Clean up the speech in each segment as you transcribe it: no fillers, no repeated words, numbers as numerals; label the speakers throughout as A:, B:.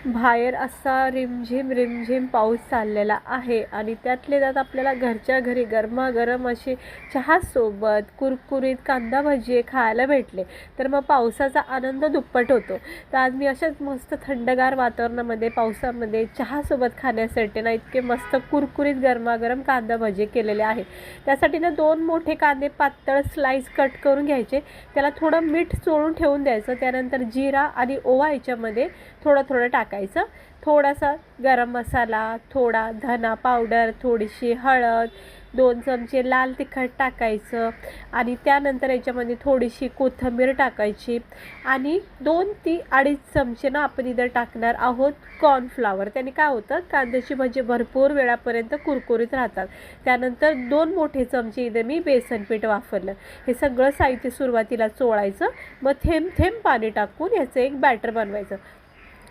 A: बाहेर असा रिमझिम रिमझिम पाऊस चाललेला आहे आणि त्यातले त्यात आपल्याला घरच्या घरी गरमागरम असे चहासोबत कुरकुरीत कांदा भजी खायला भेटले तर मग पावसाचा आनंद दुप्पट होतो. तर आज मी अशाच मस्त थंडगार वातावरणामध्ये पावसामध्ये चहासोबत खाण्यासाठी ना इतके मस्त कुरकुरीत गरमागरम कांदा भजी केलेले आहे. त्यासाठी ना 2 मोठे कांदे पातळ स्लाइस कट करून घ्यायचे, त्याला थोडं मीठ चोळून ठेवून द्यायचं. त्यानंतर जिरा आणि ओवा याच्यामध्ये थोडं थोडं टाकायचं. थोडासा गरम मसाला, थोडा धना पावडर, थोडीशी हळद, 2 चमचे लाल तिखट टाकायचं आणि त्यानंतर याच्यामध्ये थोडीशी कोथिंबीर टाकायची आणि 2 ते 2.5 चमचे ना आपण इथं टाकणार आहोत कॉर्नफ्लॉवर. त्याने काय होतं, कांद्याची भजी भरपूर वेळापर्यंत कुरकुरीत राहतात. त्यानंतर 2 मोठे चमचे इथं मी बेसन पीठ वापरलं. हे सगळं साहित्य सुरुवातीला चोळायचं, मग थेंब थेंब पाणी टाकून याचं एक बॅटर बनवायचं.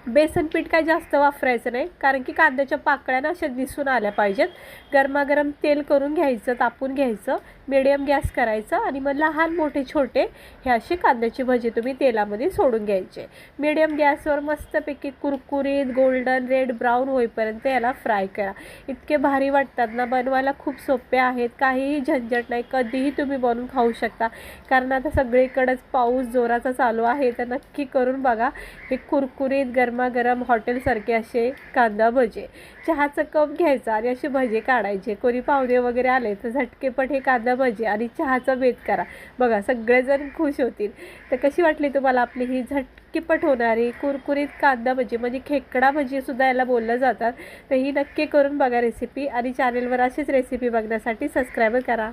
A: बेसन पीठ काय जास्त वापरायचं नाही, कारण की कांद्याच्या पाकळ्या ना अशा दिसून आल्या पाहिजेत. गरमागरम तेल करून घ्यायचं, तापून घ्यायचं, मिडियम गॅस करायचं आणि मग लहान मोठे छोटे हे असे कांद्याची भजी तुम्ही तेलामध्ये सोडून घ्यायचे. मिडियम गॅसवर मस्तपैकी कुरकुरीत गोल्डन रेड ब्राऊन होईपर्यंत याला फ्राय करा. इतके भारी वाटतात ना, बनवायला खूप सोपे आहेत, काहीही झंझट नाही, कधीही तुम्ही बनवून खाऊ शकता. कारण आता सगळीकडेच पाऊस जोराचा चालू आहे, तर नक्की करून बघा हे कुरकुरीत गरमागरम हॉटेलसारखे असे कांदा भजे. चहाचं कप घ्यायचा आणि असे भजे काढायचे. कोणी पाहुणे वगैरे आले तर झटकेपट हे कांदा भजी आणि चहाचा बेत करा, बघा सगळेजण खुश होतील. तर कशी वाटली तुम्हाला आपली ही झटकेपट होणारी कुरकुरीत कांदा भजी, म्हणजे खेकडा भजीसुद्धा याला बोललं जातात. तर ही नक्की करून बघा रेसिपी आणि चॅनेलवर अशीच रेसिपी बघण्यासाठी सबस्क्राईब करा.